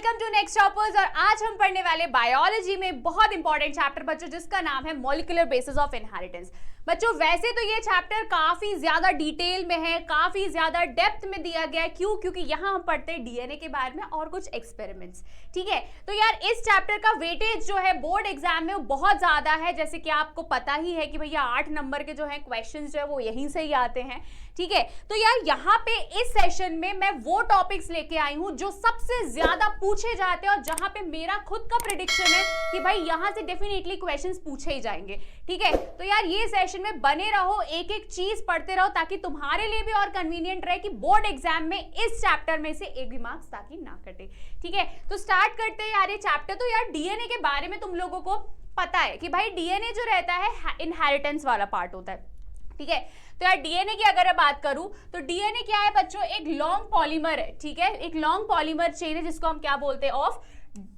Welcome to next toppers. और आज हम पढ़ने वाले बायोलॉजी में बहुत इंपॉर्टेंट चैप्टर बच्चों, जिसका नाम है मॉलिक्यूलर बेसिस ऑफ इनहेरिटेंस। बच्चों वैसे तो ये चैप्टर काफी ज्यादा डिटेल में है, काफी ज्यादा डेप्थ में दिया गया है। क्यों? क्योंकि यहाँ हम पढ़ते हैं डीएनए के बारे में और कुछ एक्सपेरिमेंट्स। ठीक है, तो यार इस चैप्टर का वेटेज जो है बोर्ड एग्जाम में वो बहुत ज्यादा है। जैसे कि आपको पता ही है कि भैया 8 नंबर के जो है क्वेश्चन जो है वो यहीं से ही आते हैं। ठीक है, तो यार यहाँ पे इस सेशन में मैं वो टॉपिक्स लेके आई हूँ जो सबसे ज्यादा पूछे जाते हैं और जहां पे मेरा खुद का प्रेडिक्शन है कि भाई यहां से डेफिनेटली क्वेश्चंस पूछे ही जाएंगे। ठीक है, तो यार ये सेशन में बने रहो, एक एक चीज पढ़ते रहो ताकि तुम्हारे लिए भी और कन्वीनियंट रहे कि बोर्ड एग्जाम में इस चैप्टर में से एक भी मार्क्स ताकि ना कटे। ठीक है, तो स्टार्ट करते हैं यार ये चैप्टर। तो यार डीएनए के बारे में तुम लोगों को पता है कि भाई डीएनए जो रहता है इनहेरिटेंस वाला पार्ट होता है। ठीक है, तो यार डीएनए की अगर मैं बात करूं तो डीएनए क्या है बच्चों? एक लॉन्ग पॉलीमर है। ठीक है, एक लॉन्ग पॉलीमर चेन है जिसको हम क्या बोलते हैं? ऑफ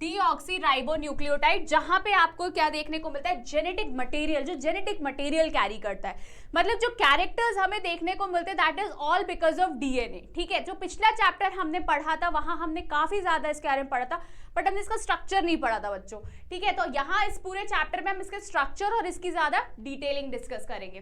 डीऑक्सीराइबोन्यूक्लियोटाइड, जहां पे आपको क्या देखने को मिलता है? जेनेटिक मटेरियल, जो जेनेटिक मटेरियल कैरी करता है। मतलब जो कैरेक्टर्स हमें देखने को मिलते हैं that is all because of DNA. ठीक है, जो पिछला चैप्टर हमने पढ़ा था वहां हमने काफी ज्यादा इसके बारे में पढ़ा था, बट हमने इसका स्ट्रक्चर नहीं पढ़ा था बच्चों। ठीक है, तो यहाँ इस पूरे चैप्टर में हम इसके स्ट्रक्चर और इसकी ज्यादा डिटेलिंग डिस्कस करेंगे।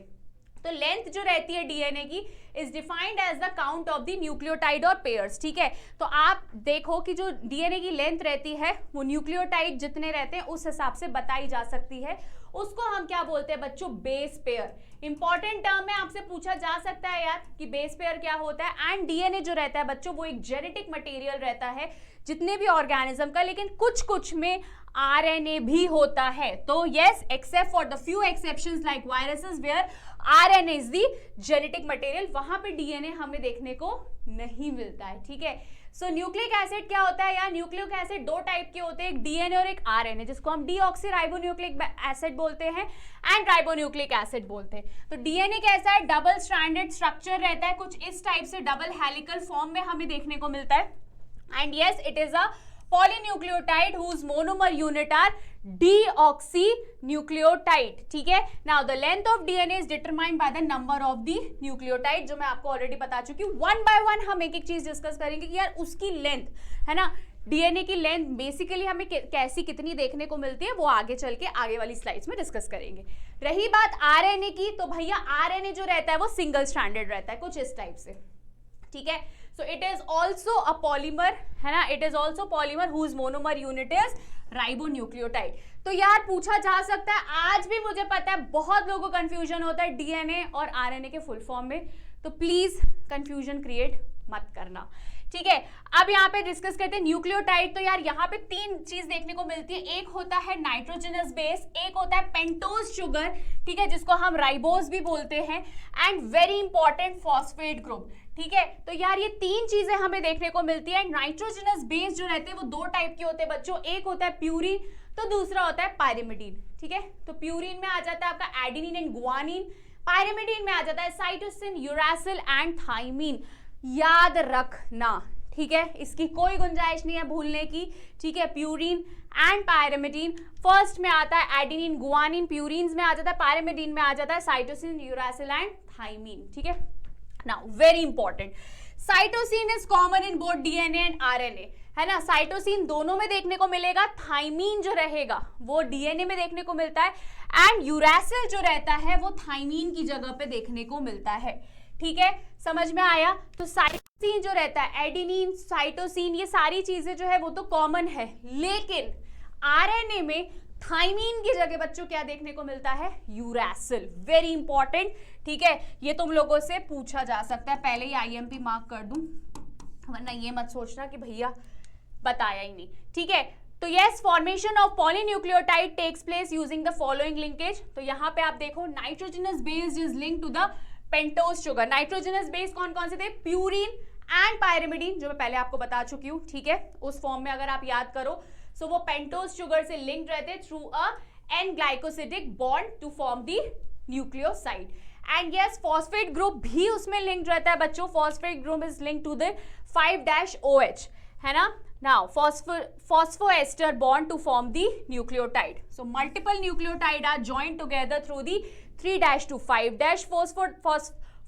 तो लेंथ जो रहती है डीएनए की is defined as the count of the nucleotide और पेयर्स। ठीक है, तो आप देखो कि जो डीएनए की लेंथ रहती है वो न्यूक्लियोटाइड जितने रहते हैं उस हिसाब से बताई जा सकती है। उसको हम क्या बोलते हैं बच्चों? Base pair. इंपॉर्टेंट टर्म में आपसे पूछा जा सकता है यार कि बेस पेयर क्या होता है। एंड डीएनए जो रहता है बच्चों वो एक जेनेटिक मटेरियल रहता है जितने भी ऑर्गेनिज्म का, लेकिन कुछ में आरएनए भी होता है। तो yes, except for the few exceptions like viruses where RNA is the genetic material, वहां पे डीएनए हमें देखने को नहीं मिलता है। ठीक है, सो न्यूक्लिक एसिड क्या होता है यार? न्यूक्लिक एसिड दो टाइप के होते हैं, एक डीएनए और एक आरएनए, जिसको हम डीऑक्सीराइबोन्यूक्लिक एसिड बोलते हैं एंड राइबोन्यूक्लिक एसिड बोलते हैं। तो डीएनए कैसा है? डबल स्ट्रैंडेड स्ट्रक्चर रहता है, कुछ इस टाइप से डबल हेलिकल फॉर्म में हमें देखने को मिलता है। And yes, it is a polynucleotide whose monomer unit are deoxynucleotide. ठीक है, now the length of DNA is determined by the number of the nucleotide, जो मैं आपको ऑलरेडी बता चुकी हूँ। वन बाय वन हम एक एक चीज डिस्कस करेंगे कि यार उसकी लेंथ है ना, डीएनए की लेंथ बेसिकली हमें कैसी कितनी देखने को मिलती है वो आगे चल के आगे वाली स्लाइड्स में डिस्कस करेंगे। रही बात आरएनए की, तो भैया आरएनए जो रहता है वो सिंगल स्ट्रैंडेड रहता है, कुछ इस टाइप से। ठीक है, so it is also a polymer, है ना, it is also polymer whose monomer unit is ribonucleotide. तो यार पूछा जा सकता है, आज भी मुझे पता है बहुत लोगों को कंफ्यूजन होता है डीएनए और आरएनए के फुल फॉर्म में, तो प्लीज कंफ्यूजन क्रिएट मत करना। ठीक है, अब यहाँ पे डिस्कस करते हैं न्यूक्लियोटाइड। तो यार यहाँ पे 3 चीज देखने को मिलती है। एक होता है नाइट्रोजनस बेस, एक होता है पेंटोज शुगर, ठीक है, जिसको हम राइबोज भी बोलते हैं, and very important phosphate group. ठीक है, तो यार ये 3 चीजें हमें देखने को मिलती है। नाइट्रोजनस बेस जो रहते हैं वो 2 टाइप के होते हैं बच्चों, एक होता है प्यूरिन, तो दूसरा होता है पायरिमिडीन। ठीक है, तो प्यूरिन में आ जाता है आपका एडेनिन एंड गुआनिन, पायरिमिडीन में आ जाता है साइटोसिन, यूरासिल एंड थाइमिन। याद रखना, ठीक है, इसकी कोई गुंजाइश नहीं है भूलने की। ठीक है, प्यूरिन एंड पायरिमिडीन, फर्स्ट में आता है एडेनिन गुआनिन, प्यूरिन में आ जाता है, पायरिमिडीन में आ जाता है साइटोसिन, यूरासिल एंड थाइमिन। ठीक है, now very important, cytosine is common in both DNA and RNA, है ना। साइटोसिन दोनों में देखने को मिलेगा, थाइमीन जो रहेगा वो डीएनए में देखने को मिलता है, एंड यूरासिल जो रहता है वो थाइमीन की जगह पे देखने को मिलता है। ठीक है, समझ में आया? तो साइटोसिन जो रहता है, एडेनिन, साइटोसिन, ये सारी चीजें जो है वो तो कॉमन है, लेकिन आरएनए में थाइमीन की जगह बच्चों क्या देखने को मिलता है? यूरासिल। Very important. ठीक है, ये तुम लोगों से पूछा जा सकता है, पहले ही आईएमपी मार्क कर दूं, वरना ये मत सोचना कि भैया बताया ही नहीं। ठीक है, तो yes, formation of polynucleotide takes place using the following linkage. तो यहाँ पे आप देखो nitrogenous base is linked to the pentose sugar. Nitrogenous base कौन कौन से थे? प्यूरिन एंड पायरिमिडीन, जो मैं पहले आपको बता चुकी हूँ। ठीक है, उस फॉर्म में अगर आप याद करो सो वो पेंटोज शुगर से लिंक्ड रहते through a an glycosidic bond to form the nucleoside. And yes, phosphate group भी उसमें लिंक्ड रहता है बच्चों। Phosphate group is linked to the 5-OH, है ना। Now phosphoester bond to form the nucleotide. So multiple nucleotide are joined together through the 3' to 5'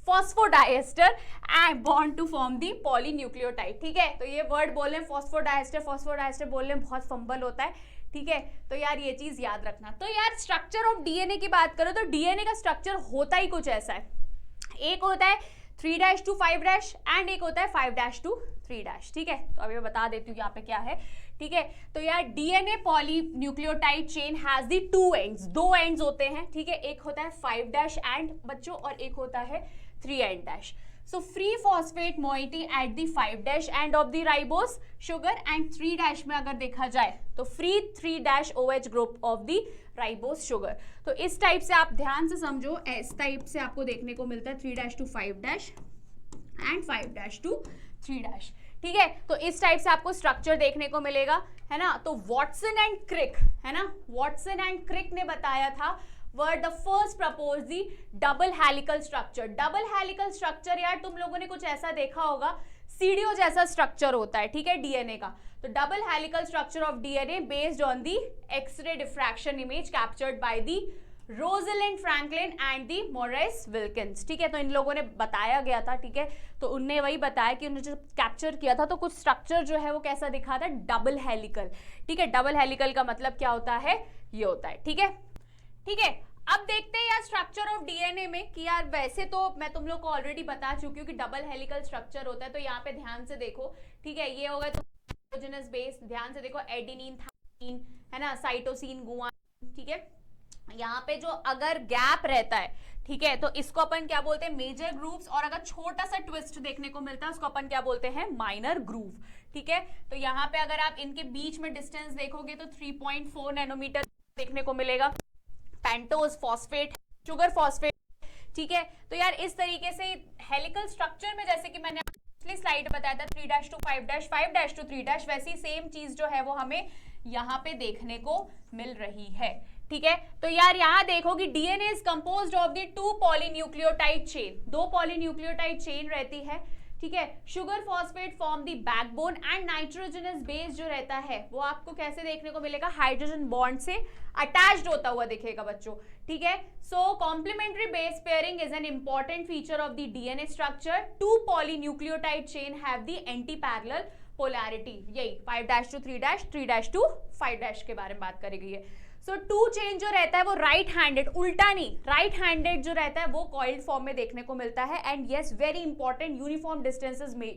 phosphodiester and bond to form the polynucleotide. ठीक है, तो ये word बोल रहे हैं phosphodiester, phosphodiester बोलने में बहुत फंबल होता है। ठीक है, तो यार ये चीज याद रखना। तो यार स्ट्रक्चर ऑफ डीएनए की बात करो तो डीएनए का स्ट्रक्चर होता ही कुछ ऐसा है, एक होता है 3' to 5' एंड एक होता है 5' to 3'। ठीक है, तो अभी मैं बता देती हूँ यहाँ पे क्या है। ठीक है, तो यार DNA polynucleotide chain has the 2 ends, 2 ends होते हैं। ठीक है, एक होता है 5' एंड बच्चों और एक होता है 3'। So free phosphate moiety at the 5' end of the ribose sugar and 3' में अगर देखा जाए तो free 3' OH group of the ribose sugar। तो इस टाइप से आप ध्यान से समझो, इस टाइप से आपको देखने को मिलता है 3' to 5' and 5' to 3'। ठीक है, तो इस टाइप से आपको स्ट्रक्चर देखने को मिलेगा, है ना। तो वॉटसन एंड क्रिक, है ना, वॉटसन एंड क्रिक ने बताया था were the first proposed the double helical structure। Double helical structure यार तुम लोगों ने कुछ ऐसा देखा होगा, सीडीओ जैसा स्ट्रक्चर होता है। ठीक है, डीएनए का। तो double helical structure of DNA based on the X ray diffraction image captured by the Rosalind Franklin and the Maurice Wilkins. ठीक है, तो इन लोगों ने बताया गया था। ठीक है, तो उनने वही बताया कि उन्होंने जो कैप्चर किया था तो कुछ स्ट्रक्चर जो है वो कैसा दिखा था, डबल हेलिकल। ठीक है, डबल हेलिकल का मतलब क्या होता है, ये होता है। ठीक है, ठीक है, अब देखते हैं यार स्ट्रक्चर ऑफ डीएनए में कि यार वैसे तो मैं तुम लोग को ऑलरेडी बता चुकी हूँ कि डबल हेलिकल स्ट्रक्चर होता है। तो यहाँ पे ध्यान से देखो। ठीक है, ये होगा तो नाइट्रोजनस बेस, ध्यान से देखो एडेनिन, थायमिन, है ना, साइटोसिन, गुआनिन। ठीक है, यहाँ पे जो अगर गैप रहता है, ठीक है, तो इसको अपन क्या बोलते हैं, मेजर ग्रूव्स, और अगर छोटा सा ट्विस्ट देखने को मिलता है उसको अपन क्या बोलते हैं, माइनर ग्रूव। ठीक है, तो यहाँ पे अगर आप इनके बीच में डिस्टेंस देखोगे तो 3.4 नैनोमीटर देखने को मिलेगा। Pentose phosphate, sugar phosphate. ठीक है, तो यार इस तरीके से हेलिकल स्ट्रक्चर में जैसे कि मैंने पिछली स्लाइड बताया था 3' to 5', 5' to 3', वैसी सेम चीज जो है वो हमें यहाँ पे देखने को मिल रही है। ठीक है, तो यार यहाँ देखो कि DNA is composed of the 2 polynucleotide chain, 2 polynucleotide chain रहती है। ठीक है, sugar phosphate form the backbone and nitrogenous base जो रहता है वो आपको कैसे देखने को मिलेगा, हाइड्रोजन बॉन्ड से अटैच्ड होता हुआ दिखेगा बच्चों। ठीक है, so complementary base pairing is an important feature of the DNA structure. 2 polynucleotide chain have the antiparallel polarity, यही 5' to 3', 3' to 5' के बारे में बात करी गई है। सो 2 चेन जो रहता है वो राइट हैंडेड, उल्टा नहीं, राइट हैंडेड जो रहता है वो कॉइल्ड फॉर्म में देखने को मिलता है। And yes, very important, uniform distances में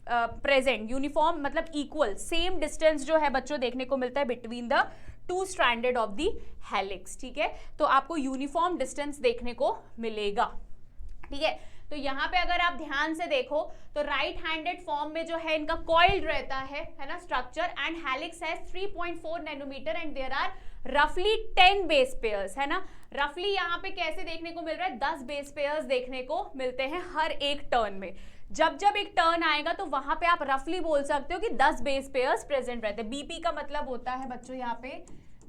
प्रेजेंट, यूनिफॉर्म मतलब इक्वल, सेम डिस्टेंस जो है बच्चों देखने को मिलता है between the 2 stranded of the helix. ठीक है, तो आपको यूनिफॉर्म डिस्टेंस देखने को मिलेगा। ठीक है, तो यहाँ पे अगर आप ध्यान से देखो तो राइट हैंडेड फॉर्म में जो है इनका कॉइल्ड रहता है ना स्ट्रक्चर, एंड हेलिक्स है 3.4 नैनोमीटर एंड देयर आर रफली 10 बेस पेयर्स, है ना। रफली यहाँ पे कैसे देखने को मिल रहा है, 10 बेस पेयर्स देखने को मिलते हैं हर एक टर्न में। जब जब एक टर्न आएगा तो वहां पे आप रफली बोल सकते हो कि 10 बेस पेयर्स प्रेजेंट रहते हैं। बीपी का मतलब होता है बच्चों यहाँ पे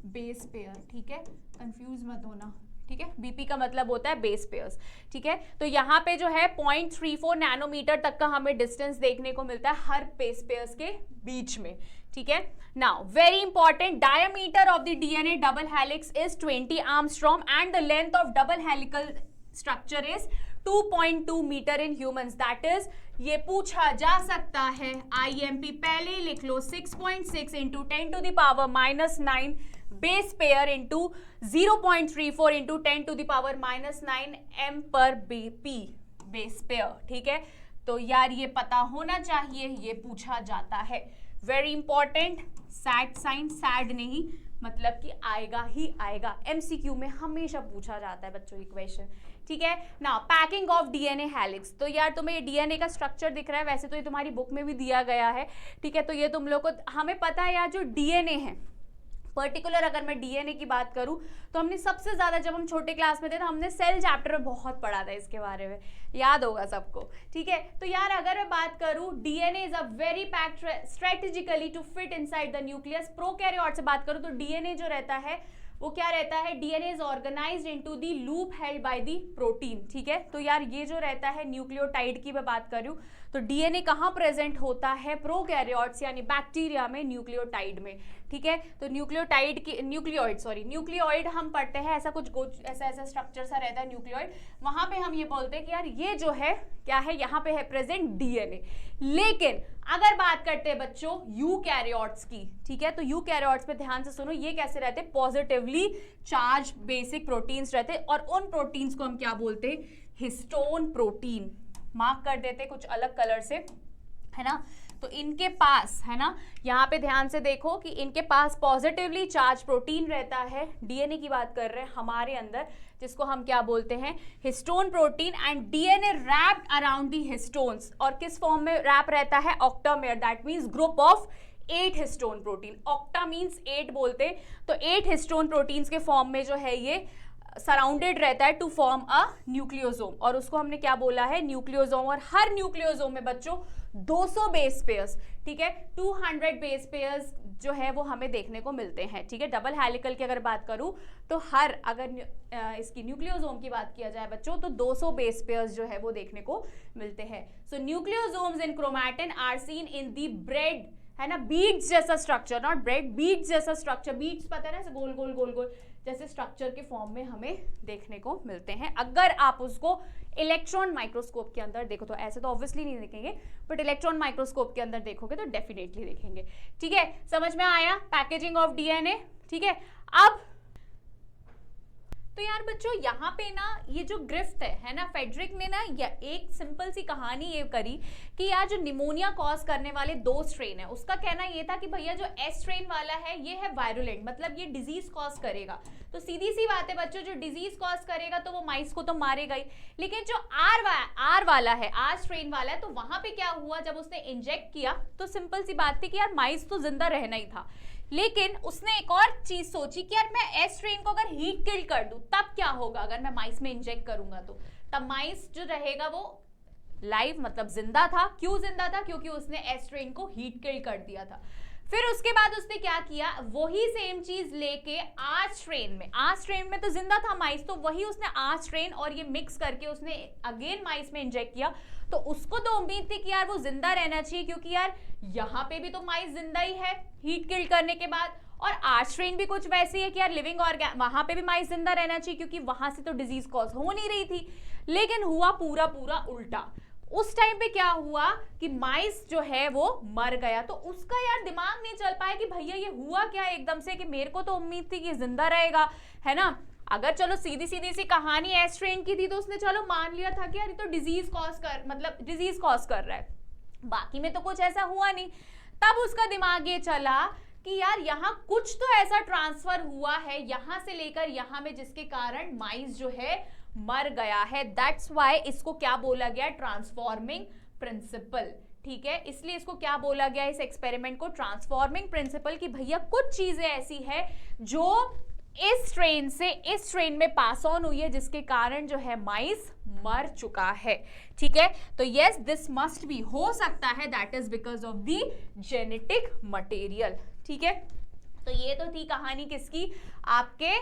बेस पेयर। ठीक है, कंफ्यूज मत होना। ठीक है, बीपी का मतलब होता है बेस पेयर्स। ठीक है, तो यहाँ पे जो है 0.34 नैनोमीटर तक का हमें डिस्टेंस देखने को मिलता है हर बेस पेयर्स के बीच में। ठीक है, now very important, diameter of the DNA double helix is 20 armstrong and the length of double helical structure is 2.2 metre in humans. That is, ये पूछा जा सकता है, आईएमपी पहले ही लिख लो, 6.6 into 10 to the power -9 base pair into 0.34 into 10 to the power -9 m पर बीपी बेस पेयर। ठीक है, तो यार ये पता होना चाहिए, ये पूछा जाता है। Very important, sad sign, sad नहीं मतलब कि आएगा ही आएगा, एमसीक्यू में हमेशा पूछा जाता है बच्चों ये क्वेश्चन। ठीक है, ना पैकिंग ऑफ डीएनए हेलिक्स, तो यार तुम्हें ये डीएनए का स्ट्रक्चर दिख रहा है, वैसे तो ये तुम्हारी बुक में भी दिया गया है। ठीक है, तो ये तुम लोग को, हमें पता है यार जो डीएनए है पर्टिकुलर, अगर मैं डीएनए की बात करूं तो हमने सबसे ज्यादा, जब हम छोटे क्लास में थे तो हमने सेल चैप्टर में बहुत पढ़ा था इसके बारे में, याद होगा सबको। ठीक है, तो यार अगर मैं बात करूं, DNA is a very packed strategically to fit inside the nucleus. Prokaryote से बात करूं तो डीएनए जो रहता है वो क्या रहता है, DNA is organised into the loop held by the protein. ठीक है, तो यार ये जो रहता है न्यूक्लियोटाइड की मैं बात कर रही हूँ, तो डीएनए कहाँ प्रेजेंट होता है? प्रोकैरियोट्स यानी बैक्टीरिया में, न्यूक्लियोटाइड में, ठीक है। तो न्यूक्लियोटाइड की न्यूक्लियोइड हम पढ़ते हैं, ऐसा कुछ ऐसा स्ट्रक्चर सा रहता है न्यूक्लियोइड, वहां पे हम ये बोलते हैं कि यार ये जो है क्या है, यहाँ पे है प्रेजेंट डीएनए। लेकिन अगर बात करते हैं बच्चों यूकैरियोट्स की, ठीक है, तो यूकैरियोट्स पे ध्यान से सुनो, ये कैसे रहते हैं? पॉजिटिवली चार्ज बेसिक प्रोटीन्स रहते हैं, और उन प्रोटीन्स को हम क्या बोलते हैं? Histone protein. मार्क कर देते कुछ अलग कलर से, है ना। तो इनके पास, है ना, यहाँ पे ध्यान से देखो कि इनके पास पॉजिटिवली चार्ज प्रोटीन रहता है। डीएनए की बात कर रहे हैं हमारे अंदर, जिसको हम क्या बोलते हैं? Histone protein. And DNA wrapped around the histones, और किस फॉर्म में रैप रहता है? Octamer, that means group of 8 histone protein. Octa means 8 बोलते, तो 8 हिस्टोन प्रोटीन्स के फॉर्म में जो है ये सराउंडेड रहता है टू फॉर्म अ न्यूक्लियोसोम, और उसको हमने क्या बोला है? न्यूक्लियोसोम। और हर न्यूक्लियोसोम में बच्चों 200 बेस पेयर्स, ठीक है, 200 बेस पेयर्स जो है वो हमें देखने को मिलते हैं, ठीक है। डबल हेलिकल की अगर बात करूं तो अगर इसकी न्यूक्लियोसोम की बात किया जाए बच्चों, तो 200 बेस पेयर्स जो है वो देखने को मिलते हैं। So nucleosomes in chromatin are seen in the bread, है ना, बीड्स जैसा स्ट्रक्चर, नॉट ब्रेड, बीड्स जैसा स्ट्रक्चर। बीड्स पता है ना, गोल गोल गोल गोल जैसे स्ट्रक्चर के फॉर्म में हमें देखने को मिलते हैं। अगर आप उसको इलेक्ट्रॉन माइक्रोस्कोप के अंदर देखो, तो ऐसे तो ऑब्वियसली नहीं देखेंगे, बट इलेक्ट्रॉन माइक्रोस्कोप के अंदर देखोगे तो डेफिनेटली देखेंगे, ठीक है। समझ में आया पैकेजिंग ऑफ डीएनए, ठीक है। अब तो यार बच्चों यहाँ पे ना ये जो ग्रिफ्ट है ना, फेडरिक ने ना एक सिंपल सी कहानी ये करी कि यार जो निमोनिया कॉज करने वाले 2 स्ट्रेन है, उसका कहना ये था कि भैया जो एस स्ट्रेन वाला है ये है वायरुलेंट, मतलब ये डिजीज कॉज करेगा। तो सीधी सी बात है बच्चों, जो डिजीज कॉज करेगा तो वो माइस को तो मारेगा ही, लेकिन जो आर वाला है, आर स्ट्रेन वाला है, तो वहां पे क्या हुआ, जब उसने इंजेक्ट किया तो सिंपल सी बात थी कि यार माइस तो जिंदा रहना ही था, लेकिन उसने एक और चीज सोची कि यार मैं एस स्ट्रेन को अगर हीट किल कर दूं तब क्या होगा, अगर मैं माइस में इंजेक्ट करूंगा तो तब माइस जो रहेगा वो लाइव, मतलब जिंदा था। क्यों जिंदा था? क्योंकि उसने एस स्ट्रेन को हीट किल कर दिया था। फिर उसके बाद उसने क्या किया, वही सेम चीज लेके आर स्ट्रेन में तो जिंदा था माइस, तो वही उसने आर स्ट्रेन और ये मिक्स करके उसने अगेन माइस में इंजेक्ट किया। तो उसको तो उम्मीद थी कि यार वो जिंदा रहना चाहिए, क्योंकि यार यहाँ पे भी तो माइस जिंदा ही है हीट किल करने के बाद, और आर स्ट्रेन भी कुछ वैसी है कि यार लिविंग ऑर्गेन, वहां पे भी माइस जिंदा रहना चाहिए, क्योंकि वहां से तो डिजीज कॉज हो नहीं रही थी। लेकिन हुआ पूरा उल्टा। उस टाइम पे क्या हुआ कि माइस जो है वो मर गया, तो उसका यार दिमाग नहीं चल पाया कि भैया ये हुआ क्या एकदम से, कि मेरे को तो उम्मीद थी कि जिंदा रहेगा, है ना। अगर चलो सीधी सी कहानी एस स्ट्रेन की थी तो उसने चलो मान लिया था कि यार ये तो डिजीज कॉज कर रहा है, बाकी में तो कुछ ऐसा हुआ नहीं। तब उसका दिमाग ये चला कि यार यहाँ कुछ तो ऐसा ट्रांसफर हुआ है यहाँ से लेकर यहाँ में, जिसके कारण माइस जो है मर गया है। दैट्स वाई इसको क्या बोला गया? ट्रांसफॉर्मिंग प्रिंसिपल, ठीक है। इसलिए इसको क्या बोला गया इस एक्सपेरिमेंट को? ट्रांसफॉर्मिंग प्रिंसिपल, कि भैया कुछ चीजें ऐसी है जो इस स्ट्रेन से इस स्ट्रेन में पास ऑन हुई है, जिसके कारण जो है माइस मर चुका है, ठीक है। तो यस, दिस मस्ट बी, हो सकता है that is because of the genetic material, ठीक है। तो ये तो थी कहानी किसकी? आपके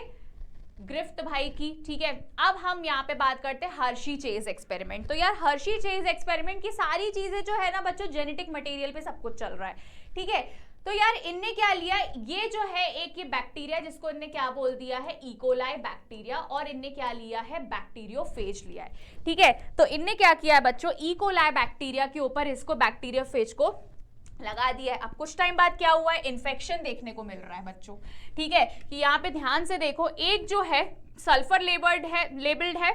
ग्रिफ्ट भाई की, ठीक है। अब हम यहाँ पे बात करते हैं हर्शी चेज एक्सपेरिमेंट। तो यार हर्शी चेज एक्सपेरिमेंट की सारी चीजें जो है ना बच्चों, जेनेटिक मटेरियल पे सब कुछ चल रहा है, ठीक है। तो यार इनने क्या लिया, ये जो है एक ये बैक्टीरिया जिसको इनने क्या बोल दिया है? इकोलाई बैक्टीरिया, और इनने क्या लिया है? बैक्टीरियोफेज लिया है, ठीक है। तो इनने क्या किया है बच्चों? इकोलाई बैक्टीरिया के ऊपर इसको बैक्टीरियोफेज को लगा दिया है। अब कुछ टाइम बाद क्या हुआ है? इन्फेक्शन देखने को मिल रहा है बच्चों, ठीक है। कि यहाँ पे ध्यान से देखो, एक जो है सल्फर लेबल्ड है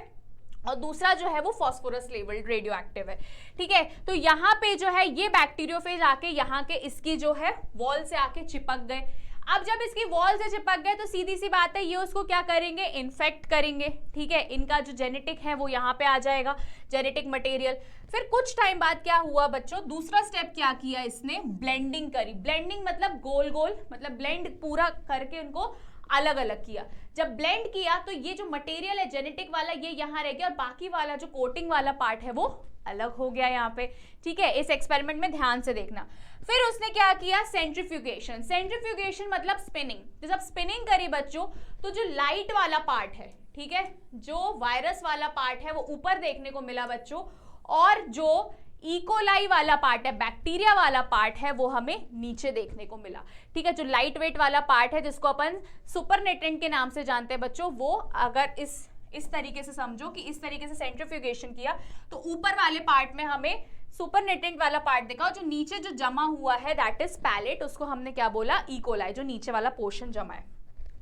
और दूसरा जो है वो फास्फोरस लेवल्ड रेडियो एक्टिव है, ठीक है। तो यहाँ पे जो है ये बैक्टीरियोफेज आके यहाँ के इसकी जो है वॉल से आके चिपक गए। अब जब इसकी वॉल से चिपक गए तो सीधी सी बात है, ये उसको क्या करेंगे? इन्फेक्ट करेंगे, ठीक है। इनका जो जेनेटिक है वो यहाँ पे आ जाएगा, जेनेटिक मटेरियल। फिर कुछ टाइम बाद क्या हुआ बच्चों? दूसरा स्टेप क्या किया इसने? ब्लेंडिंग करी। ब्लेंडिंग मतलब गोल गोल, मतलब ब्लेंड पूरा करके उनको अलग अलग किया। जब ब्लेंड किया तो ये जो मटेरियल है जेनेटिक वाला ये यहाँ रह गया, और बाकी वाला जो कोटिंग वाला पार्ट है वो अलग हो गया यहाँ पे, ठीक है। इस एक्सपेरिमेंट में ध्यान से देखना। फिर उसने क्या किया? सेंट्रीफ्यूगेशन। सेंट्रीफ्यूगेशन मतलब स्पिनिंग। जब स्पिनिंग करी बच्चों तो जो लाइट वाला पार्ट है, ठीक है, जो वायरस वाला पार्ट है वो ऊपर देखने को मिला बच्चों, और जो इकोलाई वाला पार्ट है, बैक्टीरिया वाला पार्ट है, वो हमें नीचे देखने को मिला। ठीक है, जो लाइट वेट वाला पार्ट है जिसको अपन सुपरनेटेंट के नाम से जानते हैं बच्चों, वो अगर इस तरीके से समझो कि इस तरीके से सेंट्रीफ्यूगेशन किया तो ऊपर वाले पार्ट में हमें सुपरनेटेंट वाला पार्ट देखा, और जो नीचे जो जमा हुआ है दैट इज पैलेट, उसको हमने क्या बोला, इकोलाई, जो नीचे वाला पोर्शन जमा है।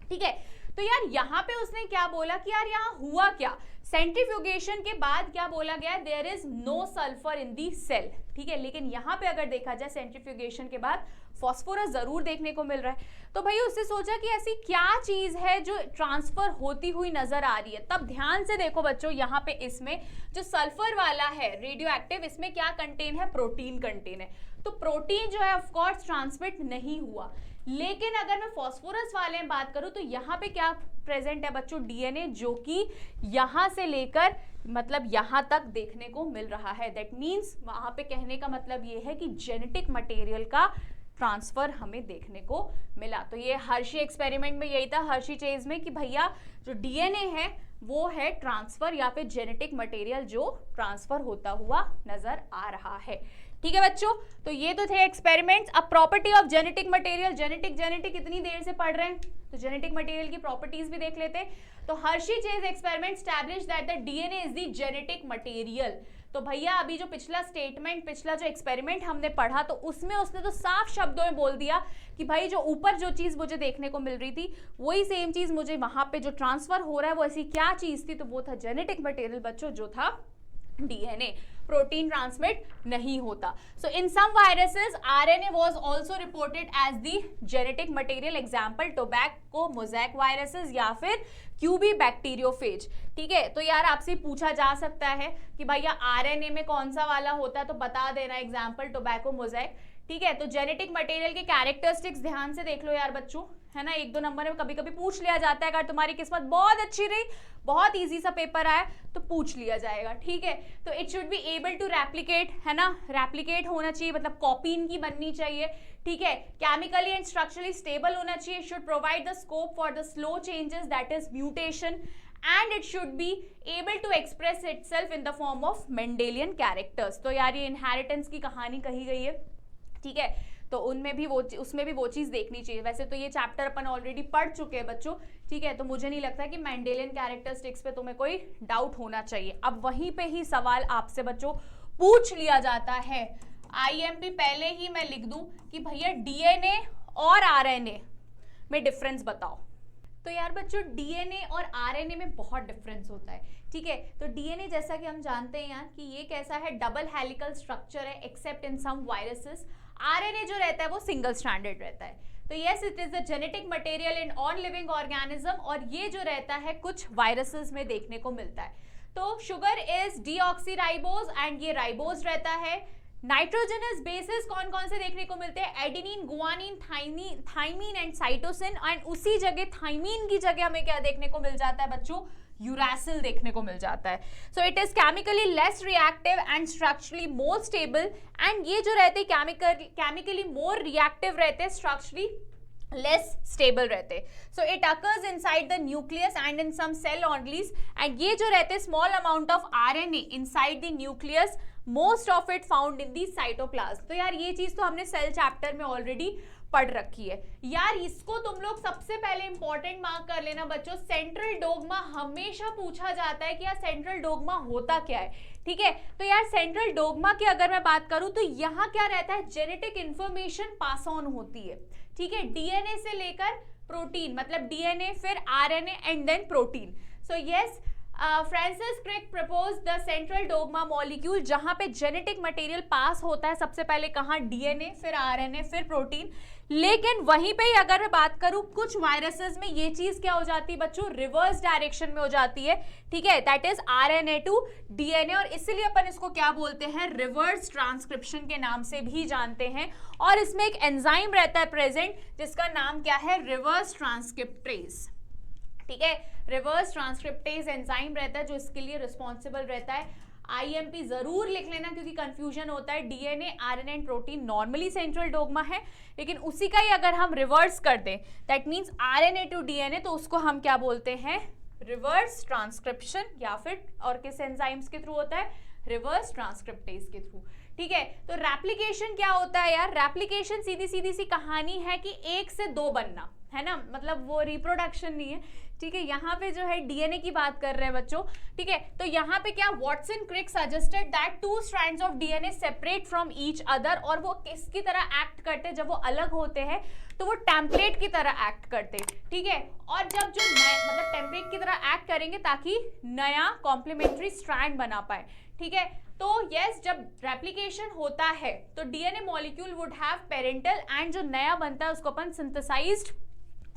ठीक है, तो यार यहाँ पे उसने क्या बोला कि यार यहाँ हुआ क्या, सेंट्रीफ्यूगेशन के बाद क्या बोला गया, there is no sulphur in the cell. ठीक है, लेकिन यहाँ पे अगर देखा जाए सेंट्रीफ्यूगेशन के बाद फॉस्फोरस जरूर देखने को मिल रहा है। तो भाई उसने सोचा कि ऐसी क्या चीज है जो ट्रांसफर होती हुई नजर आ रही है। तब ध्यान से देखो बच्चों, यहाँ पे इसमें जो सल्फर वाला है रेडियो एक्टिव, इसमें क्या कंटेन है, प्रोटीन कंटेन है। तो प्रोटीन जो है ऑफ कोर्स ट्रांसमिट नहीं हुआ। लेकिन अगर मैं फास्फोरस वाले में बात करूं तो यहाँ पे क्या प्रेजेंट है बच्चों, डीएनए, जो कि यहाँ से लेकर मतलब यहाँ तक देखने को मिल रहा है। दैट मीन्स वहां पे कहने का मतलब ये है कि जेनेटिक मटेरियल का ट्रांसफर हमें देखने को मिला। तो ये हर्शी एक्सपेरिमेंट में यही था, हर्शी चेज में, कि भैया जो डीएनए है वो है ट्रांसफर या फिर जेनेटिक मटेरियल जो ट्रांसफर होता हुआ नजर आ रहा है। ठीक है बच्चों, तो ये तो थे एक्सपेरिमेंट्स। अब property of genetic material, genetic इतनी देर से पढ़ रहे हैं तो जेनेटिक मटेरियल की प्रॉपर्टीज भी देख लेते हैं। तो Hershey chase experiment establish that the DNA is the genetic material. तो भैया अभी जो पिछला स्टेटमेंट, पिछला जो एक्सपेरिमेंट हमने पढ़ा, तो उसमें उसने तो साफ शब्दों में बोल दिया कि भाई जो ऊपर जो चीज मुझे देखने को मिल रही थी वही सेम चीज मुझे वहां पे जो ट्रांसफर हो रहा है वो ऐसी क्या चीज थी, तो वो था जेनेटिक मटेरियल बच्चों, जो था डीएनए। प्रोटीन ट्रांसमिट नहीं होता। So in some viruses RNA was also reported as the genetic material, example tobacco mosaic viruses या फिर क्यूबी बैक्टीरियोफेज। ठीक है, तो यार आपसे पूछा जा सकता है कि भैया आरएनए में कौन सा वाला होता है, तो बता देना, एग्जांपल टोबैको मोज़ेक। ठीक है, तो जेनेटिक मटेरियल के कैरेक्टरिस्टिक्स ध्यान से देख लो यार बच्चों, है ना, 1-2 नंबर में कभी कभी पूछ लिया जाता है। अगर तुम्हारी किस्मत बहुत अच्छी रही, बहुत इजी सा पेपर आया तो पूछ लिया जाएगा। ठीक है, तो it should be able to replicate, है ना, रेप्लिकेट होना चाहिए, मतलब कॉपी इनकी बननी चाहिए। ठीक है, केमिकली एंड स्ट्रक्चरली स्टेबल होना चाहिए, should provide the scope for the slow changes that is mutation, and it should be able to express itself in the form of Mendelian characters। तो यार ये इनहेरिटेंस की कहानी कही गई है। ठीक है, तो उनमें भी उसमें भी वो चीज़ देखनी चाहिए। वैसे तो ये चैप्टर अपन ऑलरेडी पढ़ चुके हैं बच्चों। ठीक है, तो मुझे नहीं लगता कि मेंडेलियन कैरेक्टरिस्टिक्स पे तुम्हें कोई डाउट होना चाहिए। अब वहीं पे ही सवाल आपसे बच्चों पूछ लिया जाता है, आईएमपी पहले ही मैं लिख दूं कि भैया डीएनए और आरएनए में डिफरेंस बताओ। तो यार बच्चों डीएनए और आरएनए में बहुत डिफरेंस होता है। ठीक है, तो डीएनए जैसा कि हम जानते हैं यार कि ये कैसा है, डबल हेलिकल स्ट्रक्चर है except in some viruses. RNA जो रहता है वो सिंगल स्ट्रैंडेड रहता है। तो yes, it is the genetic material in all living organism, और ये जो रहता है कुछ वायरसेस में देखने को मिलता है। तो शुगर इज डीऑक्सीराइबोज एंड ये राइबोज रहता है। नाइट्रोजनस बेसिस कौन कौन से देखने को मिलते हैं, adenine, guanine, thymine and cytosine, and उसी जगह थाइमीन की जगह हमें क्या देखने को मिल जाता है बच्चों, यूरासिल देखने को मिल जाता है। So it is chemically less reactive and structurally more stable, and ये जो रहते हैं केमिकली मोर रिएक्टिव रहते हैं, स्ट्रक्चरली लेस स्टेबल रहते। So it occurs inside the nucleus and in some cell organelles, and ये जो रहते हैं small amount of RNA inside the nucleus, most of it found in the cytoplasm. तो यार ये चीज तो हमने सेल चैप्टर में ऑलरेडी पढ़ रखी है। यार इसको तुम लोग सबसे पहले इंपॉर्टेंट मार्क कर लेना बच्चों, सेंट्रल डोग्मा हमेशा पूछा जाता है कि यार सेंट्रल डोग्मा होता क्या है। ठीक है, तो यार सेंट्रल डोग्मा की अगर मैं बात करूं तो यहाँ क्या रहता है, जेनेटिक इंफॉर्मेशन पास ऑन होती है। ठीक है, डीएनए से लेकर प्रोटीन, मतलब डीएनए फिर RNA and then protein. So yes, Francis Crick propose the central dogma molecule, जहां पे जेनेटिक मटेरियल पास होता है सबसे पहले कहां, डीएनए फिर आरएनए फिर प्रोटीन। लेकिन वहीं पे अगर मैं बात करूं कुछ वायरसेस में ये चीज क्या हो जाती है बच्चों, रिवर्स डायरेक्शन में हो जाती है। ठीक है, that is RNA to DNA, और इसीलिए अपन इसको क्या बोलते हैं, रिवर्स ट्रांसक्रिप्शन के नाम से भी जानते हैं। और इसमें एक एंजाइम रहता है प्रेजेंट जिसका नाम क्या है, रिवर्स ट्रांसक्रिप्टेज। ठीक है, रिवर्स ट्रांसक्रिप्टेज एंजाइम रहता है जो इसके लिए रिस्पॉन्सिबल रहता है। आईएमपी जरूर लिख लेना क्योंकि कंफ्यूजन होता है। DNA, RNA and protein normally central dogma है, लेकिन उसी का ही अगर हम रिवर्स कर दें, that means RNA to DNA, तो उसको हम क्या बोलते हैं, रिवर्स ट्रांसक्रिप्शन, या फिर और किस एंजाइम्स के थ्रू होता है, रिवर्स ट्रांसक्रिप्टेज के थ्रू। ठीक है। तो रेप्लिकेशन क्या होता है यार, रेप्लिकेशन सीधी सीधी सी कहानी है कि 1 से 2 बनना, है ना, मतलब वो रिप्रोडक्शन नहीं है, ठीक है। यहाँ पे जो है डीएनए की बात कर रहे हैं बच्चों, ठीक है। तो यहाँ पे क्या, Watson Crick suggested that 2 strands of DNA separate from each other, और वो किसकी तरह एक्ट करते हैं, जब वो अलग होते हैं तो वो टेम्पलेट की तरह एक्ट करते हैं, ठीक है। और जब जो मतलब टेम्पलेट की तरह एक्ट करेंगे ताकि नया कॉम्प्लीमेंट्री स्ट्रैंड बना पाए, ठीक है। तो यस, जब रेप्लिकेशन होता है तो DNA molecule would have parental, and जो नया बनता है उसको अपन सिंथेसाइज्ड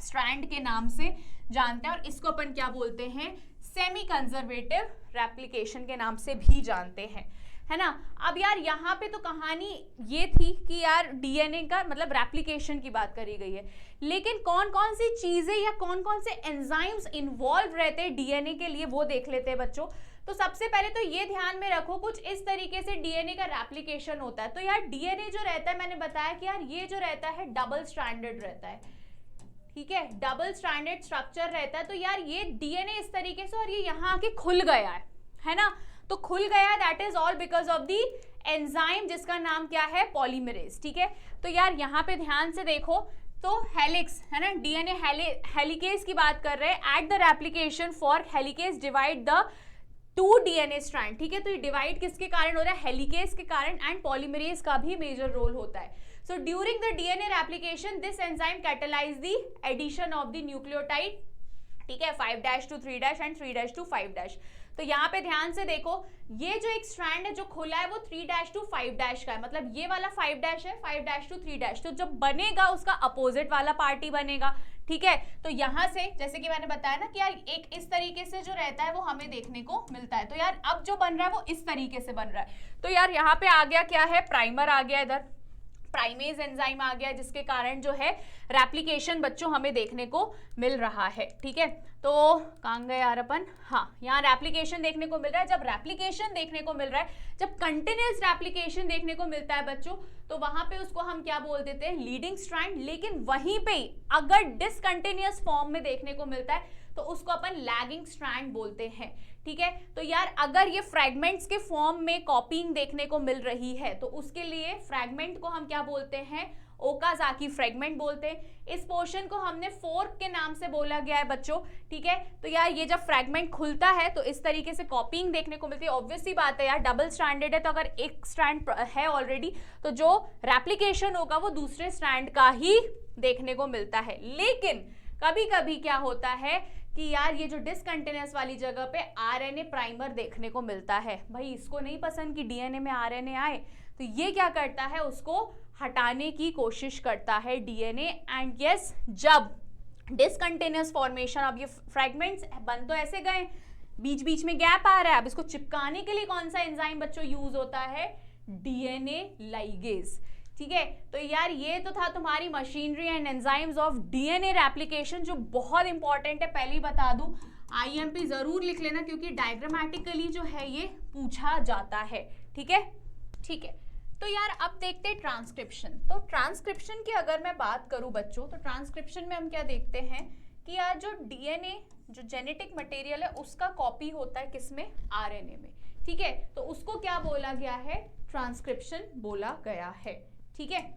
स्ट्रैंड के नाम से जानते हैं, और इसको अपन क्या बोलते हैं, सेमी कंजर्वेटिव रेप्लिकेशन के नाम से भी जानते हैं, है ना। अब यार यहाँ पे तो कहानी ये थी कि यार डीएनए का मतलब रेप्लिकेशन की बात करी गई है, लेकिन कौन कौन सी चीजें या कौन कौन से एंजाइम्स इन्वॉल्व रहते हैं डीएनए के लिए वो देख लेते हैं बच्चों। तो सबसे पहले तो ये ध्यान में रखो, कुछ इस तरीके से डीएनए का रेप्लिकेशन होता है। तो यार डीएनए जो रहता है, मैंने बताया कि यार ये जो रहता है डबल स्ट्रैंडेड रहता है, ठीक है, डबल स्ट्रैंडेड स्ट्रक्चर रहता है। तो यार ये डीएनए इस तरीके से, और ये यहाँ आके खुल गया है ना, तो खुल गया, that is all because of the enzyme जिसका नाम क्या है, पॉलीमरेज, ठीक है। तो यार यहाँ पे ध्यान से देखो, तो हेलिक्स है ना, डीएनए हेलिकेज की बात कर रहे हैं, at the replication for helicase divide the 2 DNA strand, ठीक है। तो ये डिवाइड किसके कारण हो रहा है, हेलिकेज के कारण, एंड पॉलीमरेज का भी मेजर रोल होता है। So during the DNA replication, this enzyme catalyze the addition of the nucleotide, ठीक है, 5' to 3' and 3' to 5'। तो यहाँ पे ध्यान से देखो, ये जो एक स्ट्रैंड है जो खुला है वो 3' to 5' का है, मतलब ये वाला 5' है, 5' to 3'। तो जब बनेगा उसका अपोजिट वाला पार्टी बनेगा, ठीक है। तो यहाँ से जैसे कि मैंने बताया ना कि यार एक इस तरीके से जो रहता है वो हमें देखने को मिलता है। तो यार अब जो बन रहा है वो इस तरीके से बन रहा है। तो यार यहाँ पे आ गया क्या है, प्राइमर आ गया, इधर प्राइमेज एंजाइम आ गया, जिसके कारण जो है रेप्लिकेशन बच्चों हमें देखने को मिल रहा है, ठीक है। तो कहाँ गए यार अपन, हाँ, यहाँ रेप्लिकेशन देखने को मिल रहा है। जब रेप्लिकेशन देखने को मिल रहा है, जब कंटिन्यूअस रेप्लिकेशन देखने को मिलता है बच्चों, तो वहां पे उसको हम क्या बोल देते हैं, लीडिंग स्ट्रैंड। लेकिन वहीं पे अगर डिसकंटिन्यूअस फॉर्म में देखने को मिलता है तो उसको अपन लैगिंग स्ट्रैंड बोलते हैं, ठीक है। तो यार अगर ये फ्रैगमेंट्स के फॉर्म में कॉपिंग देखने को मिल रही है तो उसके लिए फ्रैगमेंट को हम क्या बोलते हैं, ओकाज़ाकी फ्रैगमेंट बोलते हैं। इस पोर्शन को हमने फोर्क के नाम से बोला गया है बच्चों, ठीक है। तो यार ये जब फ्रैगमेंट खुलता है तो इस तरीके से कॉपिंग देखने को मिलती है। ऑब्वियस सी बात है यार, डबल स्ट्रैंडेड है, तो अगर एक स्ट्रैंड है ऑलरेडी तो जो रेप्लिकेशन होगा वो दूसरे स्ट्रैंड का ही देखने को मिलता है। लेकिन कभी कभी क्या होता है कि यार ये जो डिसकंटिन्यूअस वाली जगह पे आरएनए प्राइमर देखने को मिलता है, भाई इसको नहीं पसंद कि डीएनए में आरएनए आए, तो ये क्या करता है, उसको हटाने की कोशिश करता है डीएनए। एंड यस, जब डिसकंटिन्यूअस फॉर्मेशन, अब ये फ्रैगमेंट्स बन तो ऐसे गए, बीच बीच में गैप आ रहा है, अब इसको चिपकाने के लिए कौन सा एंजाइम बच्चों यूज होता है, डीएनए लाइगेज, ठीक है। तो यार ये तो था तुम्हारी machinery and enzymes of DNA replication, जो बहुत इंपॉर्टेंट है, पहले ही बता दूं, आईएमपी जरूर लिख लेना क्योंकि डायग्रामेटिकली जो है ये पूछा जाता है, ठीक है, ठीक है। तो यार अब देखते हैं ट्रांसक्रिप्शन। तो ट्रांसक्रिप्शन की अगर मैं बात करूं बच्चों, तो ट्रांसक्रिप्शन में हम क्या देखते हैं कि यार जो डीएनए जो जेनेटिक मटेरियल है उसका कॉपी होता है किसमें, आरएनए में, ठीक है। तो उसको क्या बोला गया है, ट्रांसक्रिप्शन बोला गया है, ठीक है।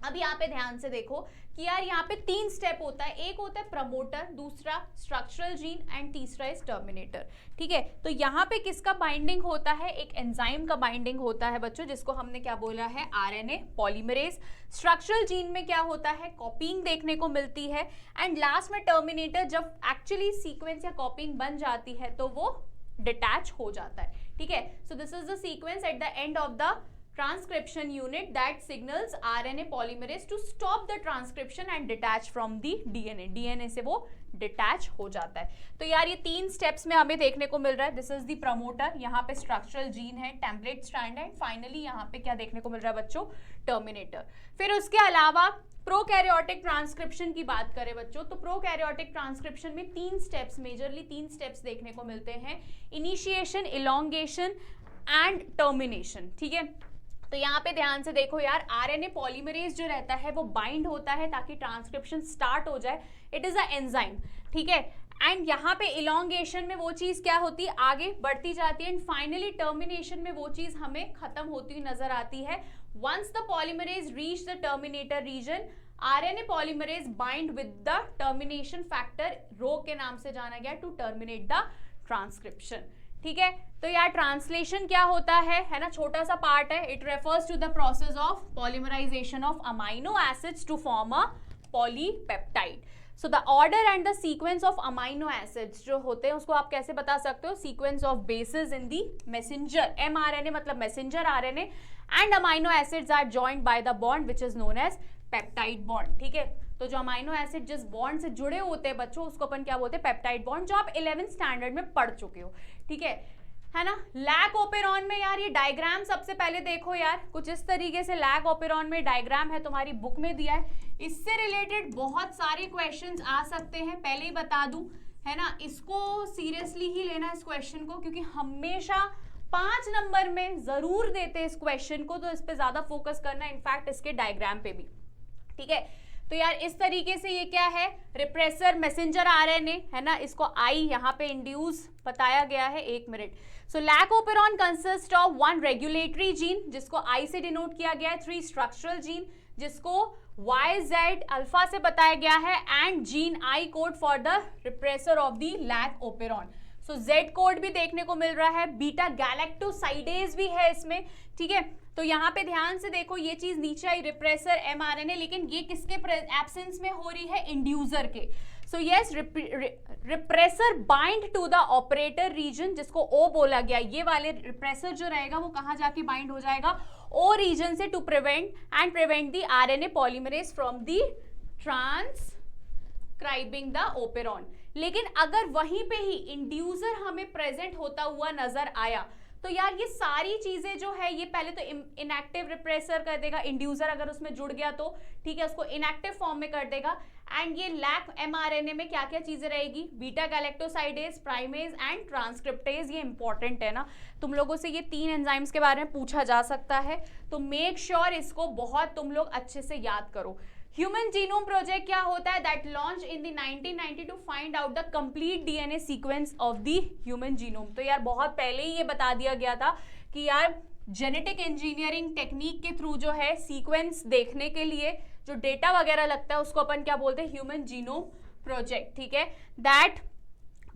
अब यहाँ पे ध्यान से देखो कि यार यहाँ पे 3 स्टेप होता है, एक होता है प्रमोटर, दूसरा स्ट्रक्चरल जीन एंड तीसरा इज टर्मिनेटर, ठीक है। तो यहाँ पे किसका बाइंडिंग होता है, एक एंजाइम का बाइंडिंग होता है बच्चों, जिसको हमने क्या बोला है, आरएनए पॉलीमरेज। स्ट्रक्चरल जीन में क्या होता है, कॉपिंग देखने को मिलती है। एंड लास्ट में टर्मिनेटर, जब एक्चुअली सीक्वेंस या कॉपिंग बन जाती है तो वो डिटैच हो जाता है, ठीक है। So this is the sequence at the end of the transcription unit that signals RNA polymerase to stop the transcription and detach from the DNA. DNA से वो डिटैच हो जाता है। तो यार ये 3 स्टेप्स में हमें देखने को मिल रहा है। दिस इज द प्रमोटर, यहाँ पे स्ट्रक्चरल जीन है, टेम्पलेट स्ट्रैंड है, फाइनली यहाँ पे क्या देखने को मिल रहा है बच्चों, टर्मिनेटर। फिर उसके अलावा प्रोकैरियोटिक ट्रांसक्रिप्शन की बात करें बच्चों, तो प्रोकैरियोटिक ट्रांसक्रिप्शन में 3 स्टेप्स, मेजरली 3 स्टेप्स देखने को मिलते हैं, इनिशिएशन, इलोंगेशन एंड टर्मिनेशन, ठीक है। तो यहाँ पे ध्यान से देखो यार, आरएनए पॉलीमरेज जो रहता है वो बाइंड होता है ताकि ट्रांसक्रिप्शन स्टार्ट हो जाए, इट इज अ एंजाइम, ठीक है। एंड यहाँ पे इलोंगेशन में वो चीज क्या होती है, आगे बढ़ती जाती है, एंड फाइनली टर्मिनेशन में वो चीज हमें खत्म होती हुई नजर आती है। Once the polymerase reach the terminator region, RNA polymerase bind with the termination factor, rho के नाम से जाना गया, टू टर्मिनेट द ट्रांसक्रिप्शन, ठीक है। तो यार ट्रांसलेशन क्या होता है ना, छोटा सा पार्ट है। It refers to the process of polymerisation of amino acids to form a polypeptide. So the order and the sequence of amino acids जो होते हैं उसको आप कैसे बता सकते हो, sequence of bases in the messenger mRNA, मतलब messenger RNA, and amino acids are joined by the bond which is known as peptide bond, ठीक है। तो जो अमाइनो एसिड जिस बॉन्ड से जुड़े होते हैं बच्चों, उसको अपन क्या बोलते हैं, पेप्टाइड बॉन्ड, जो आप 11th स्टैंडर्ड में पढ़ चुके हो, ठीक है ना। लैक ओपेरॉन में यार ये डायग्राम सबसे पहले देखो यार, कुछ इस तरीके से लैक ओपेरॉन में डायग्राम है, तुम्हारी बुक में दिया है। इससे रिलेटेड बहुत सारे क्वेश्चंस आ सकते हैं, पहले ही बता दूं, है ना। इसको सीरियसली ही लेना इस क्वेश्चन को, क्योंकि हमेशा 5 नंबर में जरूर देते हैं इस क्वेश्चन को, तो इस पे ज्यादा फोकस करना, इनफैक्ट इसके डायग्राम पे भी, ठीक है। तो यार इस तरीके से ये क्या है, रिप्रेसर मैसेंजर आरएनए, है ना, इसको आई यहाँ पे इंड्यूस बताया गया है, 1 minute. So lac operon consist of 1 regulatory gene जिसको आई से डिनोट किया गया है, 3 स्ट्रक्चरल जीन जिसको YZ अल्फा से बताया गया है, and gene I code for the repressor of the lac operon. So Z code भी देखने को मिल रहा है, बीटा गैलेक्टोसाइडेज भी है इसमें, ठीक है। तो यहाँ पे ध्यान से देखो, ये चीज नीचे आई रिप्रेसर mRNA, लेकिन ये किसके एब्सेंस में हो रही है, इंड्यूसर के। So yes, repressor bind to the operator region, जिसको O बोला गया, ये वाले रिप्रेसर जो रहेगा वो कहाँ जाके बाइंड हो जाएगा, O रीजन से, to prevent the RNA polymerase from the transcribing the operon. लेकिन अगर वहीं पे ही इंड्यूसर हमें प्रेजेंट होता हुआ नजर आया, तो यार ये सारी चीजें जो है, ये पहले तो इनएक्टिव रिप्रेसर कर देगा, इंड्यूसर अगर उसमें जुड़ गया तो, ठीक है, उसको इनएक्टिव फॉर्म में कर देगा। एंड ये लैक mRNA में क्या क्या चीजें रहेगी, beta galactosidase, primase and transcriptase. ये इंपॉर्टेंट है ना, तुम लोगों से ये 3 एंजाइम्स के बारे में पूछा जा सकता है, तो मेक श्योर इसको बहुत तुम लोग अच्छे से याद करो। ह्यूमन जीनोम प्रोजेक्ट क्या होता है, that launch in the 1990 to find out the complete DNA sequence of the human genome. तो यार बहुत पहले ही ये बता दिया गया था कि यार जेनेटिक इंजीनियरिंग टेक्निक के थ्रू जो है सीक्वेंस देखने के लिए जो डेटा वगैरह लगता है उसको अपन क्या बोलते हैं, ह्यूमन जीनोम प्रोजेक्ट, ठीक है। That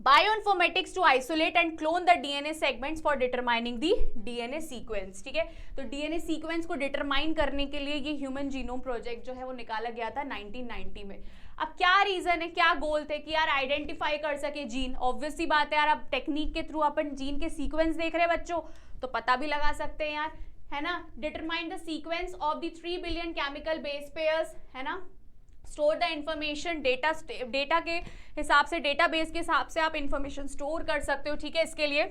bioinformatics to isolate and clone the DNA segments for determining the DNA sequence, ठीक है। तो डीएनए सीक्वेंस को डिटरमाइन करने के लिए ये ह्यूमन जीनोम प्रोजेक्ट जो है वो निकाला गया था 1990 में। अब क्या रीजन है, क्या गोल थे कि यार आइडेंटिफाई कर सके जीन, ऑब्वियस सी बात है यार, अब टेक्निक के थ्रू अपन जीन के सीक्वेंस देख रहे हैं बच्चों, तो पता भी लगा सकते हैं यार, है ना। Determine the sequence of the 3 billion chemical base pairs, है ना। स्टोर द इंफॉर्मेशन, डेटा के हिसाब से, डेटाबेस के हिसाब से आप इंफॉर्मेशन स्टोर कर सकते हो, ठीक है, इसके लिए,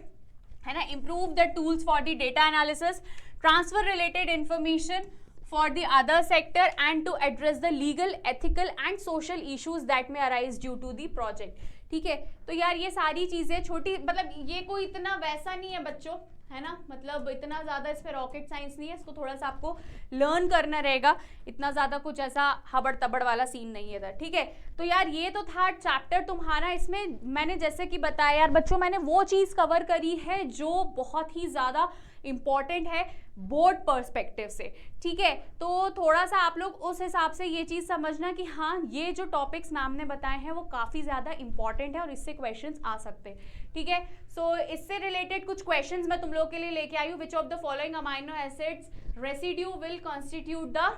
है ना। Improve the tools for the data analysis, transfer related information for the other sector, and to address the legal, ethical and social issues that में arise due to the project, ठीक है। तो यार ये सारी चीजें छोटी, मतलब ये कोई इतना वैसा नहीं है बच्चों, है ना, मतलब इतना ज़्यादा इस पर रॉकेट साइंस नहीं है, इसको थोड़ा सा आपको लर्न करना रहेगा, इतना ज़्यादा कुछ ऐसा हबड़ तबड़ वाला सीन नहीं है, ठीक है। तो यार ये तो था चैप्टर तुम्हारा, इसमें मैंने जैसे कि बताया यार बच्चों, मैंने वो चीज़ कवर करी है जो बहुत ही ज़्यादा इंपॉर्टेंट है बोर्ड पर्सपेक्टिव से, ठीक है। तो थोड़ा सा आप लोग उस हिसाब से ये चीज़ समझना कि हाँ ये जो टॉपिक्स मैम ने बताए हैं वो काफ़ी ज़्यादा इंपॉर्टेंट है और इससे क्वेश्चंस आ सकते हैं, ठीक है। सो इससे रिलेटेड कुछ क्वेश्चंस मैं तुम लोग के लिए लेके आई हूँ। Which of the following amino acids residue will constitute the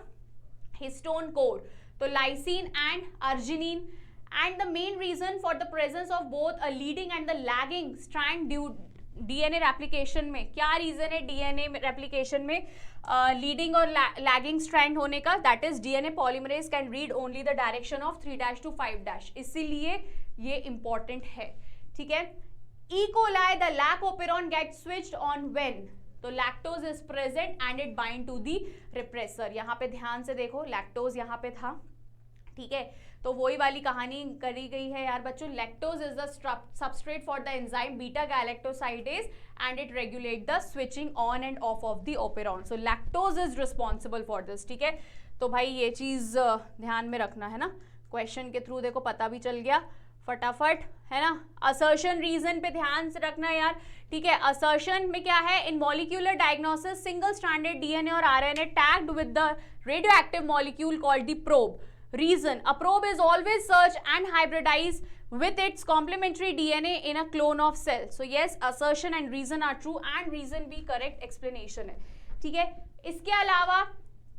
histone code, तो lysine and arginine, and the main reason for the presence of both a leading and the lagging strand due DNA replication में, क्या reason है DNA replication में leading और lagging strand होने का, that is DNA polymerase can read only the direction of 3' to 5', इसीलिए ये important है, ठीक है। E coli the lac operon get switched on when, तो lactose is present and it bind to the repressor. यहाँ पे ध्यान से देखो, लैक्टोज यहाँ पे था, ठीक है, तो वही वाली कहानी करी गई है यार बच्चों। Lactose is the substrate for the enzyme beta galactosidase and it regulate the switching on end of of the operon, so lactose is responsible for this. ठीक है, तो भाई ये चीज ध्यान में रखना है ना, क्वेश्चन के थ्रू देखो पता भी चल गया फटाफट, है ना। असर्शन रीजन पे ध्यान से रखना यार, ठीक है। असर्शन में क्या है, in molecular diagnosis single stranded DNA और RNA tagged with the radioactive molecule called the probe. Reason, a probe is always search and hybridize with its complementary DNA in a clone of cell. So yes, assertion and reason are true and reason भी correct explanation है, ठीक है। इसके अलावा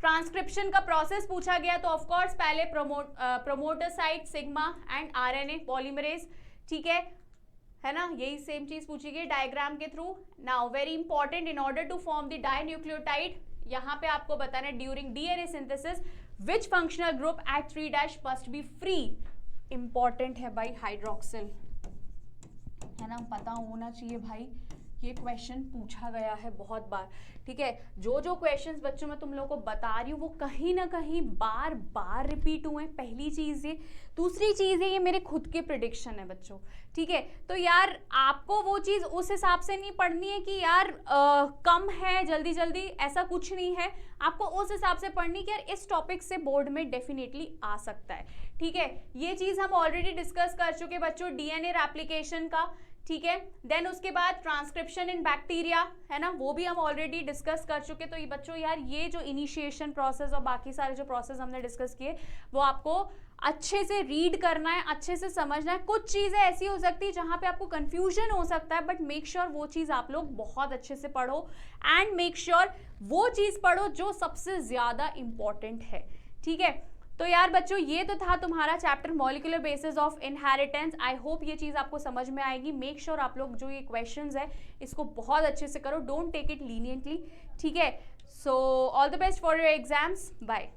transcription का process पूछा गया, तो ऑफ कोर्स पहले promoter site sigma and RNA polymerase, ठीक है ना, यही सेम चीज पूछी गई डायग्राम के थ्रू। Now very important, in order to form the dinucleotide, यहाँ पे आपको बताना है during DNA synthesis which functional group at 3' must be free. Important है भाई हाइड्रोक्सिल, है ना, पता होना चाहिए भाई, ये क्वेश्चन पूछा गया है बहुत बार, ठीक है। जो जो क्वेश्चंस बच्चों मैं तुम लोगों को बता रही हूँ वो कहीं ना कहीं बार बार रिपीट हुए, पहली चीज़ ये। दूसरी चीज़ है ये मेरे खुद के प्रिडिक्शन है बच्चों, ठीक है। तो यार आपको वो चीज़ उस हिसाब से नहीं पढ़नी है कि यार कम है जल्दी जल्दी, ऐसा कुछ नहीं है। आपको उस हिसाब से पढ़नी कि यार इस टॉपिक से बोर्ड में डेफिनेटली आ सकता है, ठीक है। ये चीज़ हम ऑलरेडी डिस्कस कर चुके बच्चों डीएनए रेप्लिकेशन का, ठीक है। देन उसके बाद ट्रांसक्रिप्शन इन बैक्टीरिया, है ना, वो भी हम ऑलरेडी डिस्कस कर चुके। तो ये बच्चों यार ये जो इनिशिएशन प्रोसेस और बाकी सारे जो प्रोसेस हमने डिस्कस किए वो आपको अच्छे से रीड करना है, अच्छे से समझना है। कुछ चीज़ें ऐसी हो सकती है जहाँ पे आपको कंफ्यूजन हो सकता है, बट मेक श्योर वो चीज़ आप लोग बहुत अच्छे से पढ़ो एंड मेक श्योर वो चीज़ पढ़ो जो सबसे ज़्यादा इम्पॉर्टेंट है, ठीक है। तो यार बच्चों ये तो था तुम्हारा chapter molecular basis of inheritance. I hope ये चीज़ आपको समझ में आएगी। मेक श्योर आप लोग जो ये क्वेश्चंस है इसको बहुत अच्छे से करो, डोंट टेक इट लीनियंटली, ठीक है। So all the best for your exams, bye.